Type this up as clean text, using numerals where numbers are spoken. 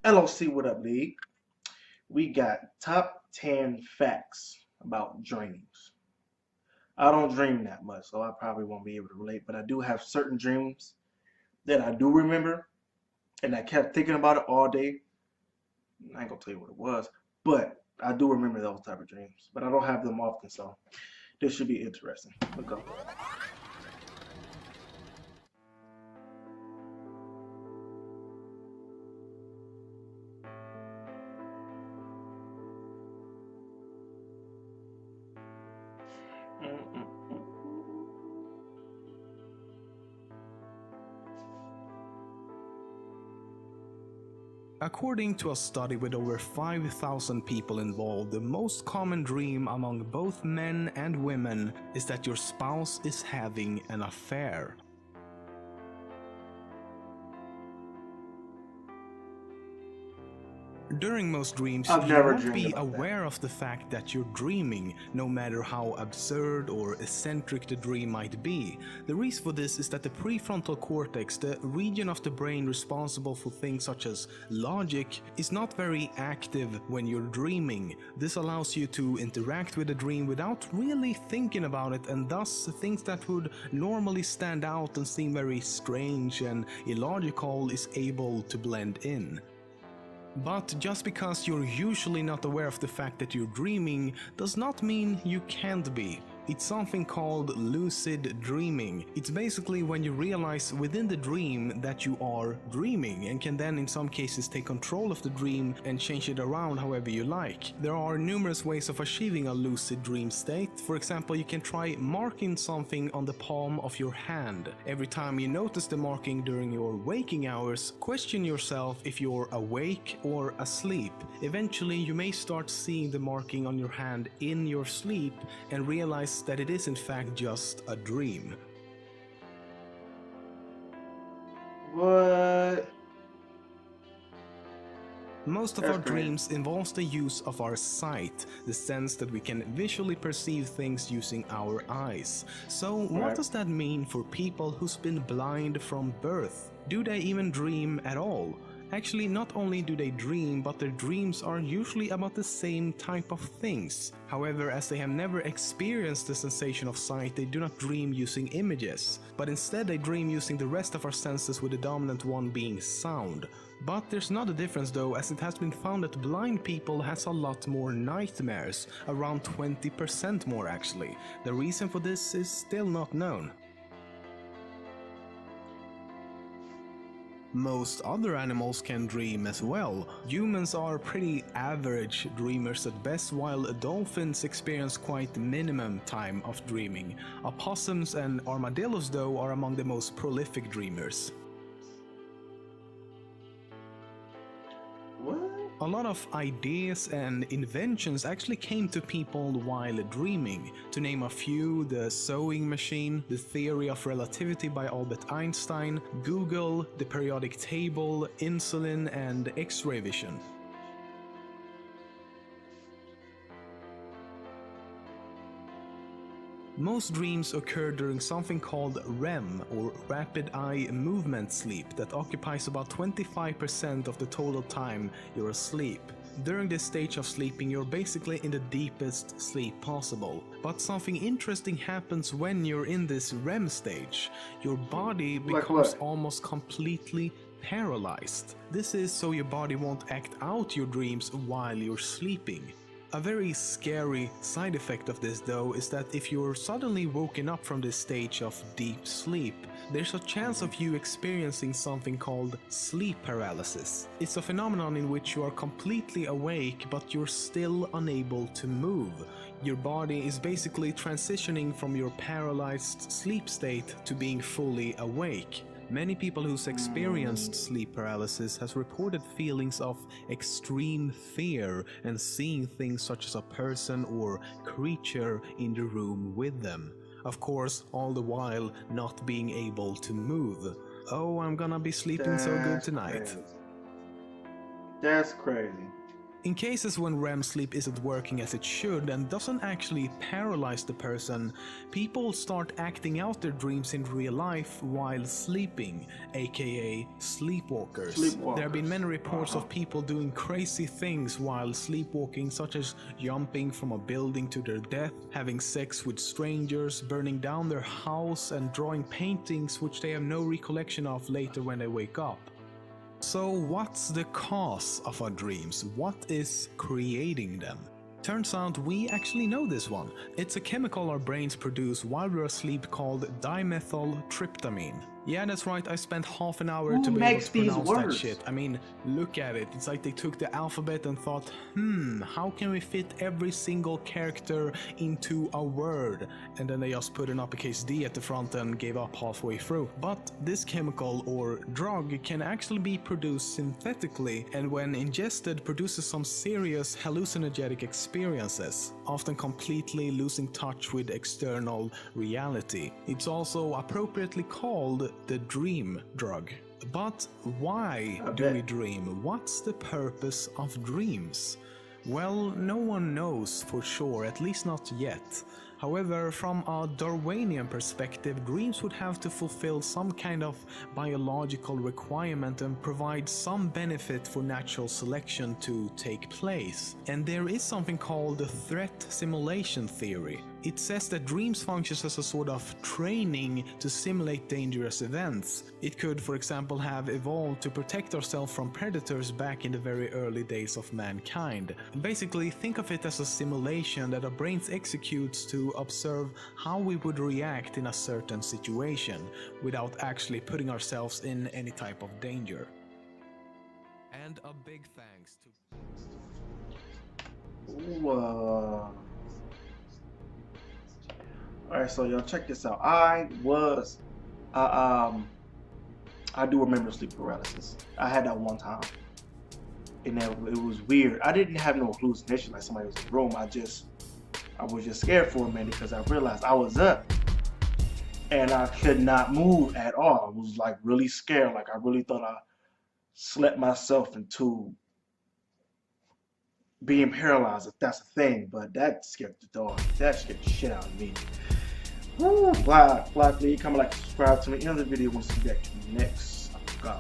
LOC, what up, League? We got top 10 facts about dreams. I don't dream that much, so I probably won't be able to relate, but I do have certain dreams that I do remember, and I kept thinking about it all day. I ain't gonna tell you what it was, but I do remember those type of dreams, but I don't have them often, so this should be interesting. Let's go. Mm-mm-mm. According to a study with over 5,000 people involved, the most common dream among both men and women is that your spouse is having an affair. During most dreams, I've you never won't dreamed be about that. aware of the fact that you're dreaming, no matter how absurd or eccentric the dream might be. The reason for this is that the prefrontal cortex, the region of the brain responsible for things such as logic, is not very active when you're dreaming. This allows you to interact with the dream without really thinking about it, and thus things that would normally stand out and seem very strange and illogical is able to blend in. But just because you're usually not aware of the fact that you're dreaming does not mean you can't be. It's something called lucid dreaming. It's basically when you realize within the dream that you are dreaming and can then in some cases take control of the dream and change it around however you like. There are numerous ways of achieving a lucid dream state. For example, you can try marking something on the palm of your hand. Every time you notice the marking during your waking hours, question yourself if you're awake or asleep. Eventually, you may start seeing the marking on your hand in your sleep and realize that it is in fact just a dream. What? Most of That's our crazy. dreams involves the use of our sight, the sense that we can visually perceive things using our eyes. So what Right. does that mean for people who's been blind from birth? Do they even dream at all? Actually, not only do they dream, but their dreams are usually about the same type of things. However, as they have never experienced the sensation of sight, they do not dream using images, but instead they dream using the rest of our senses, with the dominant one being sound. But there's not a difference though, as it has been found that blind people has a lot more nightmares, around 20% more actually. The reason for this is still not known. Most other animals can dream as well. Humans are pretty average dreamers at best, while dolphins experience quite minimum time of dreaming. Opossums and armadillos though are among the most prolific dreamers. What? A lot of ideas and inventions actually came to people while dreaming. To name a few, the sewing machine, the theory of relativity by Albert Einstein, Google, the periodic table, insulin, and X-ray vision. Most dreams occur during something called REM, or rapid eye movement sleep, that occupies about 25% of the total time you're asleep. During this stage of sleeping, you're basically in the deepest sleep possible. But something interesting happens when you're in this REM stage. Your body Like becomes what? almost completely paralyzed. This is so your body won't act out your dreams while you're sleeping. A very scary side effect of this though is that if you're suddenly woken up from this stage of deep sleep, there's a chance of you experiencing something called sleep paralysis. It's a phenomenon in which you are completely awake but you're still unable to move. Your body is basically transitioning from your paralyzed sleep state to being fully awake. Many people who's experienced sleep paralysis has reported feelings of extreme fear and seeing things such as a person or creature in the room with them. Of course, all the while not being able to move. Oh, I'm gonna be sleeping so good That's tonight. crazy. That's crazy. In cases when REM sleep isn't working as it should and doesn't actually paralyze the person, people start acting out their dreams in real life while sleeping, aka sleepwalkers. There have been many reports of people doing crazy things while sleepwalking, such as jumping from a building to their death, having sex with strangers, burning down their house, and drawing paintings which they have no recollection of later when they wake up. So what's the cause of our dreams? What is creating them? Turns out we actually know this one. It's a chemical our brains produce while we're asleep called dimethyltryptamine. Yeah, that's right, I spent half an hour to be able to pronounce that shit. I mean, look at it. It's like they took the alphabet and thought, how can we fit every single character into a word? And then they just put an uppercase D at the front and gave up halfway through. But this chemical or drug can actually be produced synthetically, and when ingested produces some serious hallucinogenic experiences, often completely losing touch with external reality. It's also appropriately called the dream drug. But why do we dream? What's the purpose of dreams? Well, no one knows for sure, at least not yet. However, from a Darwinian perspective, dreams would have to fulfill some kind of biological requirement and provide some benefit for natural selection to take place. And there is something called the threat simulation theory. It says that dreams functions as a sort of training to simulate dangerous events. It could, for example, have evolved to protect ourselves from predators back in the very early days of mankind. Basically, think of it as a simulation that our brains executes to observe how we would react in a certain situation, without actually putting ourselves in any type of danger. And a big thanks to... Alright, so y'all check this out. I do remember sleep paralysis. I had that one time, and it was weird. I didn't have no hallucination like somebody was in the room. I was just scared for a minute because I realized I was up and I could not move at all. I was like really scared. Like I really thought I slept myself into being paralyzed, if that's a thing. But that scared the shit out of me. Woo, Black Lee, come like, subscribe to me. In the video, we'll see you back next. Go.